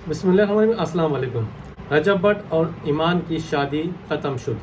बिस्मिल्लाहिर्रहमानिर्रहीम। अस्सलाम वालेकुम। रजब भट्ट और ईमान की शादी ख़त्म शुद।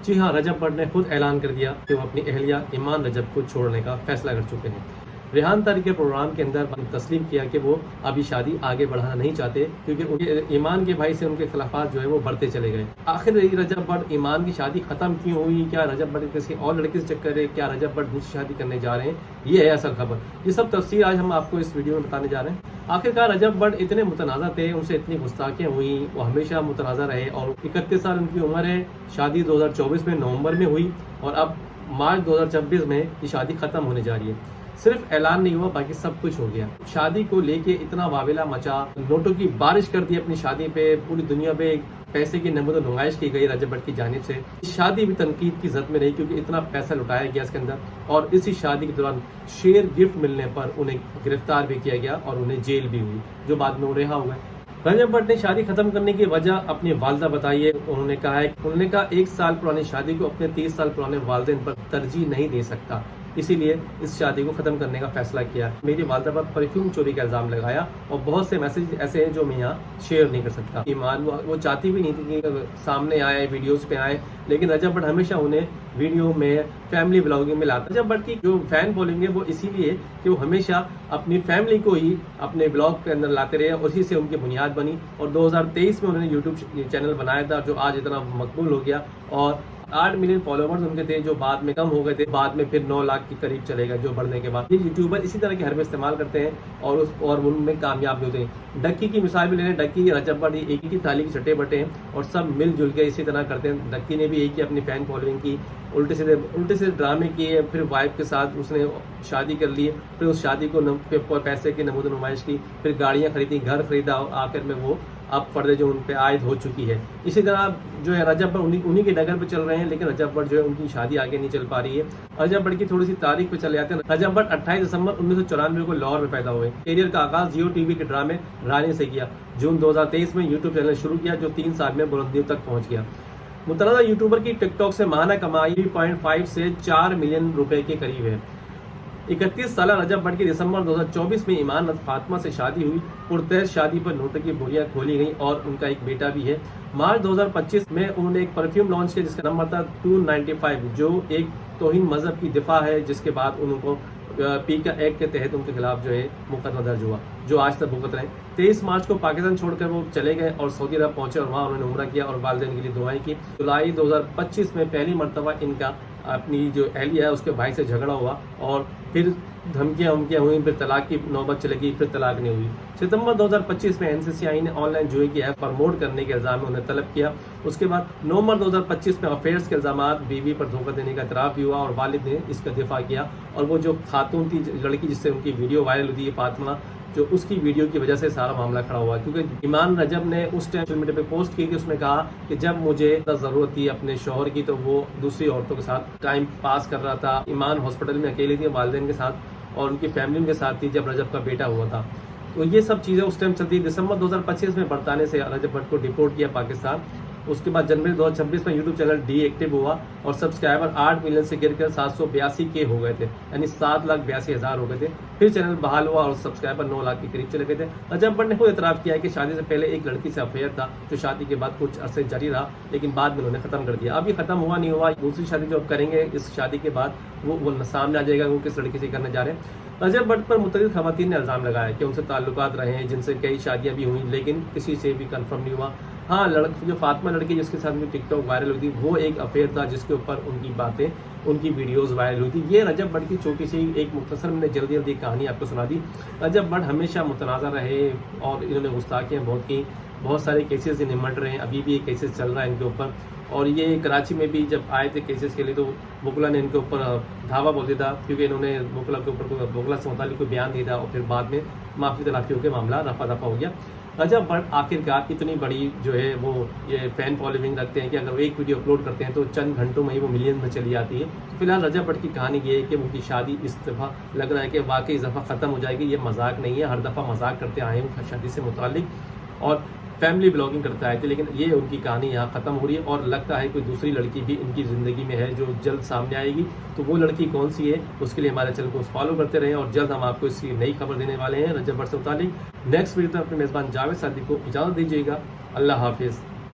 जी हाँ, रजब भट्ट ने खुद ऐलान कर दिया कि वो अपनी अहलिया ईमान रजब को छोड़ने का फैसला कर चुके हैं। रेहान तारी के प्रोग्राम के अंदर तस्लीम किया कि वो अभी शादी आगे बढ़ाना नहीं चाहते क्योंकि उनके ईमान के भाई से उनके खिलाफात जो है वो बढ़ते चले गए। आखिर रजब भट्ट ईमान की शादी खत्म क्यों हुई? क्या रजब भट्ट किसी और लड़के से चक्कर है? क्या रजब भट्ट दूसरी शादी करने जा रहे हैं? ये है असल खबर। ये सब तफसीर आज हम आपको इस वीडियो में बताने जा रहे हैं। आखिरकार रजब भट्ट इतने मुतनाज़ा थे, उनसे इतनी गुस्ताखियाँ हुई, वो हमेशा मुतनाज़ा रहे और 31 साल उनकी उम्र है। शादी 2024 में नवंबर में हुई और अब मार्च 2026 में ये शादी ख़त्म होने जा रही है। सिर्फ ऐलान नहीं हुआ, बाकी सब कुछ हो गया। शादी को लेके इतना वावेला मचा, नोटों की बारिश कर दी अपनी शादी पे, पूरी दुनिया पे पैसे की नमूद नुमाइश की गई रजब भट्ट की जानिब से। शादी भी तनकीद की जद में रही क्योंकि इतना पैसा लुटाया गया इसके अंदर और इसी शादी के दौरान शेयर गिफ्ट मिलने पर उन्हें गिरफ्तार भी किया गया और उन्हें जेल भी हुई, जो बाद में वो रिहा हुए। रजब भट्ट ने शादी खत्म करने की वजह अपनी वालदा बताई है। उन्होंने कहा 1 साल पुरानी शादी को अपने 30 साल पुराने वालिदैन पर तरजीह नहीं दे सकता, इसीलिए इस शादी को ख़त्म करने का फैसला किया। मेरी वालदा पर परफ्यूम चोरी का इल्ज़ाम लगाया और बहुत से मैसेज ऐसे हैं जो मैं यहाँ शेयर नहीं कर सकता। ईमान वो चाहती भी नहीं थी कि सामने आए, वीडियोस पे आए, लेकिन रजब भट्ट हमेशा उन्हें वीडियो में, फैमिली ब्लॉगिंग में लाता। रजब भट्ट की जो फैन फॉलोइंग है वो इसीलिए कि वो हमेशा अपनी फैमिली को ही अपने ब्लॉग के अंदर लाते रहे और उसी से उनकी बुनियाद बनी। और 2023 में उन्होंने यूट्यूब चैनल बनाया था जो आज इतना मकबूल हो गया और 8 मिलियन फॉलोवर्स उनके थे, जो बाद में कम हो गए थे, बाद में फिर 9 लाख के करीब चले गए, जो बढ़ने के बाद ये यूट्यूबर इसी तरह के हरबे इस्तेमाल करते हैं और उनमें कामयाब भी होते हैं। डक्की की मिसाल भी ले लें, डक्की रजब भट्ट एक ही थाली के छठे बटे हैं और सब मिलजुल के इसी तरह करते हैं। डक्की ने भी एक ही अपनी फैन फॉलोइंग की, उल्टे सीधे ड्रामे किए, फिर वाइफ के साथ उसने शादी कर ली, फिर उस शादी को पैसे की नमूद नुमाइश की, फिर गाड़ियाँ खरीदी, घर खरीदा और आखिर में वो अब पर्दे जो उन पे आयद हो चुकी है। इसी तरह जो है रजब भट्ट उन्हीं के डगर पे चल रहे हैं, लेकिन रजब भट्ट जो है उनकी शादी आगे नहीं चल पा रही है। रजब भट्ट की थोड़ी सी तारीख पे चले जाते हैं। रजब भट्ट 28 दिसंबर 1994 को लाहौर में पैदा हुए। कैरियर का आगाज जियो टीवी के ड्रामे रानी से किया। जून 2023 में यूट्यूब चैनल शुरू किया जो 3 साल में बुलंदियों तक पहुंच गया। मुतनाज़ा यूट्यूबर की टिकटॉक से माहाना कमाई 3.5 से 4 मिलियन रुपए के करीब है। 31 साल रजब भट्ट की दिसंबर 2024 में ईमान फातिमा से शादी हुई। पुरतहत शादी पर नोटों की बोरियां खोली गई और उनका एक बेटा भी है। मार्च 2025 में उन्होंने एक परफ्यूम लॉन्च किया जिसका नंबर था 295, जो एक तौहीन मजहब की दिफा है, जिसके बाद उनको पीका एक्ट के तहत उनके खिलाफ जो है मुकदमा दर्ज हुआ, जो आज तक भुगत रहे। 23 मार्च को पाकिस्तान छोड़कर वो चले गए और सऊदी अरब पहुंचे और वहाँ उन्होंने उम्रा किया और वालिदैन के लिए दुआएं की। जुलाई 2025 में पहली मरतबा इनका अपनी जो अहलिया है उसके भाई से झगड़ा हुआ और फिर धमकियाँ हुई, फिर तलाक की नौबत चलेगी, फिर तलाक नहीं हुई। सितंबर 2025 में एनसीसीआई ने ऑनलाइन जुए की ऐप प्रमोट करने के इल्ज़ाम में उन्हें तलब किया। उसके बाद नवंबर 2025 में अफेयर्स के इल्ज़ाम, बीवी पर धोखा देने का इतराफ़ भी हुआ और वालिद ने इसका दिफा किया। और वो जो खातून थी, लड़की जिससे उनकी वीडियो वायरल हुई है, फातिमा, जो उसकी वीडियो की वजह से सारा मामला खड़ा हुआ, क्योंकि ईमान रजब ने उस टाइम सोशल मीडिया पे पोस्ट की थी। उसमें कहा कि जब मुझे ज़रूरत थी अपने शौहर की तो वो दूसरी औरतों के साथ टाइम पास कर रहा था। ईमान हॉस्पिटल में अकेली थी वालिदैन के साथ और उनकी फैमिली के साथ थी जब रजब का बेटा हुआ था। तो ये सब चीज़ें उस टाइम चलती। दिसंबर 2025 में बरताने से रजब भट्ट को डिपोर्ट किया पाकिस्तान। उसके बाद जनवरी 2026 में यूट्यूब चैनल डीएक्टिव हुआ और सब्सक्राइबर 8 मिलियन से गिरकर 782 के हो गए थे, यानी 7,82,000 हो गए थे। फिर चैनल बहाल हुआ और सब्सक्राइबर 9 लाख के करीब चले गए थे। रजब भट्ट ने खुद इतराफ़ किया है कि शादी से पहले एक लड़की से अफेयर था, जो शादी के बाद कुछ अरसे जारी रहा, लेकिन बाद में उन्होंने ख़त्म कर दिया। अभी ख़त्म हुआ नहीं हुआ, दूसरी शादी जो अब करेंगे इस शादी के बाद वो सामने आ जाएगा वो किस लड़की से करने जा रहे हैं। रजब भट्ट पर मुख्तलिफ खवातीन ने इल्ज़ाम लगाया कि उनसे ताल्लुकात रहे हैं, जिनसे कई शादियाँ भी हुई, लेकिन किसी से भी कंफर्म नहीं हुआ। हाँ, जो फातिमा लड़की जिसके साथ में टिकटॉक वायरल हुई थी, वो एक अफेयर था जिसके ऊपर उनकी बातें, उनकी वीडियोस वायरल हुई थी। ये रजब भट्ट की छोटी सी एक मुख्तसर मैंने जल्दी कहानी आपको सुना दी। रजब भट्ट हमेशा मुतनाज़ा रहे और इन्होंने गुस्ताखियाँ बहुत की, बहुत सारे केसेस से निमट रहे हैं, अभी भी ये केसेस चल रहा है इनके ऊपर। और ये कराची में भी जब आए थे केसेस के लिए तो बुकला ने इनके ऊपर धावा बोल दिया था, क्योंकि इन्होंने बुकला के ऊपर बुकला से मुतालिक कोई बयान दिया था और फिर बाद में माफ़ी तलाफी होकर मामला रफा दफा हो गया। रजब भट्ट आखिरकार इतनी बड़ी जो है वो ये फ़ैन फॉलोइंग रखते हैं कि अगर वो एक वीडियो अपलोड करते हैं तो चंद घंटों में ही वो मिलियन में चली जाती है। तो फिलहाल रजब भट्ट की कहानी ये है कि उनकी शादी इस दफ़ा लग रहा है कि वाकई इस दफ़ा ख़त्म हो जाएगी। ये मजाक नहीं है, हर दफ़ा मजाक करते आए हैं शादी से मुतालिक और फैमिली ब्लॉगिंग करते आए थे, लेकिन ये उनकी कहानी यहाँ ख़त्म हो रही है और लगता है कोई दूसरी लड़की भी इनकी ज़िंदगी में है जो जल्द सामने आएगी। तो वो लड़की कौन सी है उसके लिए हमारे चैनल को फॉलो करते रहें और जल्द हम आपको इसकी नई खबर देने वाले हैं रजब भट्ट से मुतालिक। नेक्स्ट वीडियो में अपने मेज़बान जावेद सादी को इजाज़त दीजिएगा। अल्लाह हाफिज़।